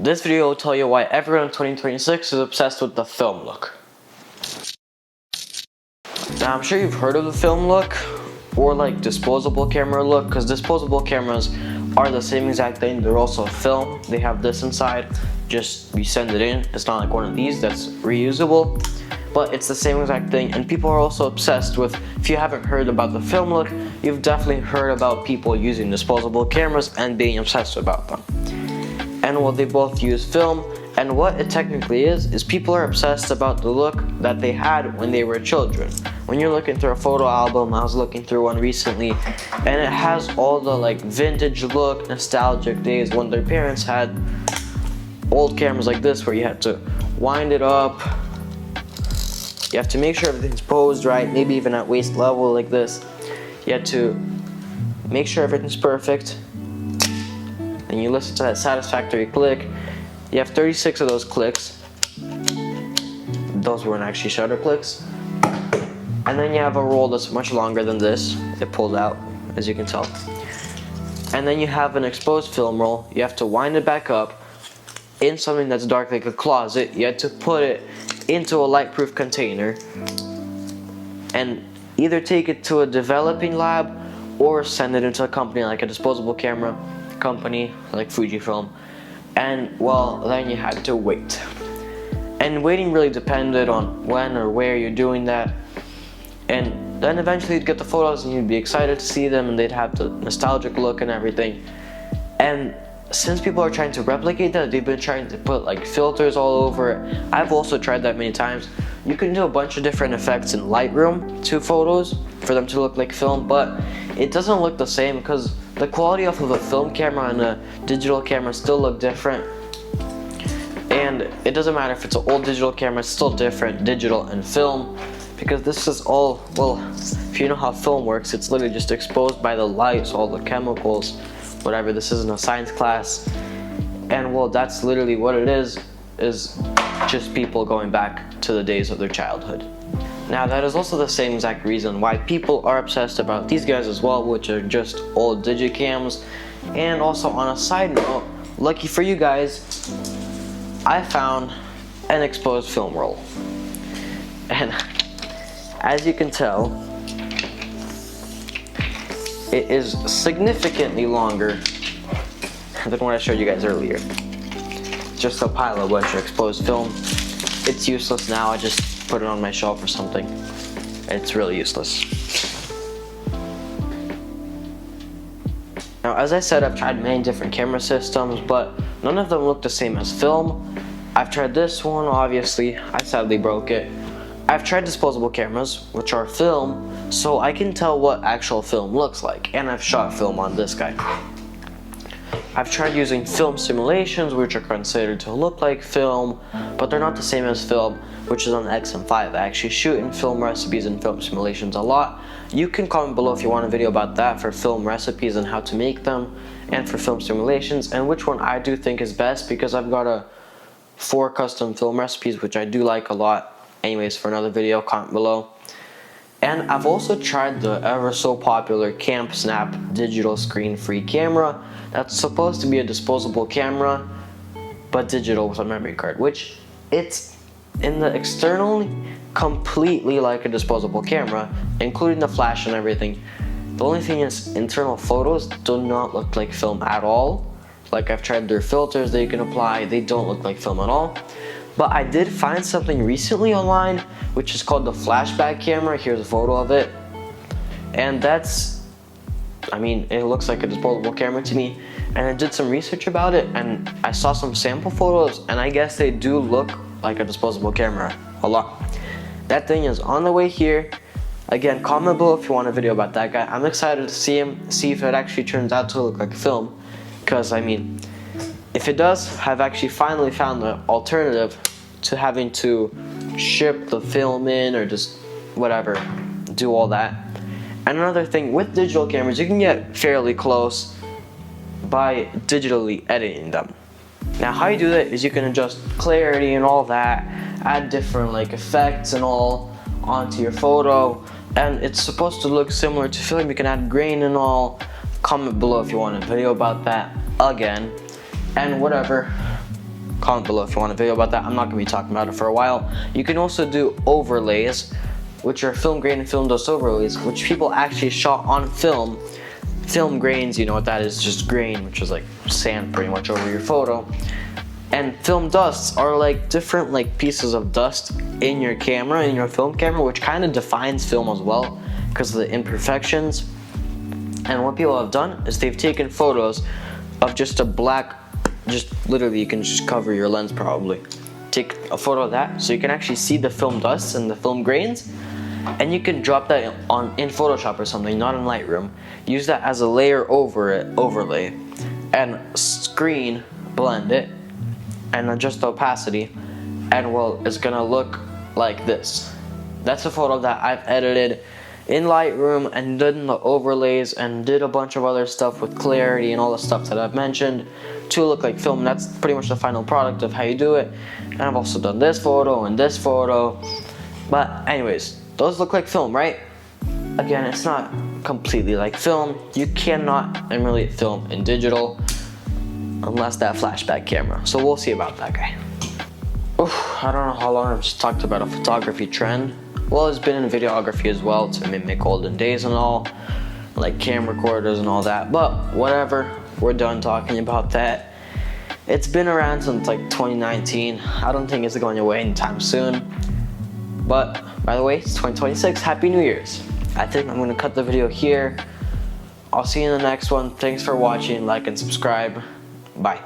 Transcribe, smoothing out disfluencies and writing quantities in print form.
This video will tell you why everyone in 2026 is obsessed with the film look. Now I'm sure you've heard of the film look or like disposable camera look, because disposable cameras are the same exact thing. They're also film. They have this inside, just you send it in. It's not like one of these that's reusable, but it's the same exact thing. And people are also obsessed with, if you haven't heard about the film look, you've definitely heard about people using disposable cameras and being obsessed about them. And well, they both use film, and what it technically is people are obsessed about the look that they had when they were children. When you're looking through a photo album, I was looking through one recently, and it has all the like vintage look, nostalgic days when their parents had old cameras like this, where you had to wind it up, you have to make sure everything's posed right, maybe even at waist level like this. You had to make sure everything's perfect. And you listen to that satisfactory click. You have 36 of those clicks. Those weren't actually shutter clicks. And then you have a roll that's much longer than this. It pulled out, as you can tell. And then you have an exposed film roll. You have to wind it back up in something that's dark like a closet. You had to put it into a light-proof container and either take it to a developing lab or send it into a company like a disposable camera company like Fujifilm. And well, then you had to wait, and waiting really depended on when or where you're doing that. And then eventually you'd get the photos and you'd be excited to see them, and they'd have the nostalgic look and everything. And since people are trying to replicate that, they've been trying to put like filters all over it. I've also tried that many times. You can do a bunch of different effects in Lightroom to photos for them to look like film, but it doesn't look the same because the quality of a film camera and a digital camera still look different. And it doesn't matter if it's an old digital camera, it's still different, digital and film, because this is all, well, if you know how film works, it's literally just exposed by the lights, all the chemicals, whatever. This isn't a science class. And well, that's literally what it is just people going back to the days of their childhood. Now that is also the same exact reason why people are obsessed about these guys as well, which are just old digicams. And also, on a side note, lucky for you guys, I found an exposed film roll. And as you can tell, it is significantly longer than what I showed you guys earlier. Just a pile of bunch of exposed film. It's useless now. I just put it on my shelf or something. It's really useless. Now, as I said, I've tried many different camera systems, but none of them look the same as film. I've tried this one, obviously. I sadly broke it. I've tried disposable cameras, which are film, so I can tell what actual film looks like, and I've shot film on this guy. I've tried using film simulations, which are considered to look like film, but they're not the same as film, which is on the XM5. I actually shoot in film recipes and film simulations a lot. You can comment below if you want a video about that, for film recipes and how to make them, and for film simulations, and which one I do think is best, because I've got 4 custom film recipes, which I do like a lot. Anyways, for another video, comment below. And I've also tried the ever so popular Camp Snap digital screen-free camera. That's supposed to be a disposable camera, but digital with a memory card, which it's in the externally completely like a disposable camera, including the flash and everything. The only thing is, internal photos do not look like film at all. Like, I've tried their filters that you can apply, they don't look like film at all. But I did find something recently online, which is called the flashback camera. Here's a photo of it. And that's, I mean, it looks like a disposable camera to me. And I did some research about it, and I saw some sample photos, and I guess they do look like a disposable camera a lot. That thing is on the way here. Again, comment below if you want a video about that guy. I'm excited to see him, see if it actually turns out to look like film. Because, I mean, if it does, I've actually finally found the alternative to having to ship the film in or just whatever, do all that. And another thing, with digital cameras, you can get fairly close by digitally editing them. Now, how you do that is you can adjust clarity and all that, add different like effects and all onto your photo, and it's supposed to look similar to film. You can add grain and all. Comment below if you want a video about that again. And whatever, comment below if you want a video about that. I'm not gonna be talking about it for a while. You can also do overlays, which are film grain and film dust overlays, which people actually shot on film. Film grains, you know what that is, just grain, which is like sand pretty much over your photo. And film dusts are like different like pieces of dust in your camera, in your film camera, which kind of defines film as well because of the imperfections. And what people have done is they've taken photos of just a black, just literally you can just cover your lens probably. Take a photo of that so you can actually see the film dust and the film grains, and you can drop that in Photoshop or something, not in Lightroom. Use that as a layer over it, overlay, and screen blend it and adjust the opacity, and well, it's gonna look like this. That's a photo that I've edited in Lightroom and did the overlays and did a bunch of other stuff with clarity and all the stuff that I've mentioned to look like film. That's pretty much the final product of how you do it. And I've also done this photo and this photo. But anyways, those look like film, right? Again, it's not completely like film. You cannot emulate film in digital unless that flashback camera. So we'll see about that guy. Oof, I don't know how long I've just talked about a photography trend. Well, it's been in videography as well to mimic olden days and all, like camcorders and all that, but whatever, we're done talking about that. It's been around since like 2019. I don't think it's going away anytime soon. But by the way, it's 2026, Happy New Year's. I think I'm gonna cut the video here. I'll see you in the next one. Thanks for watching, like and subscribe. Bye.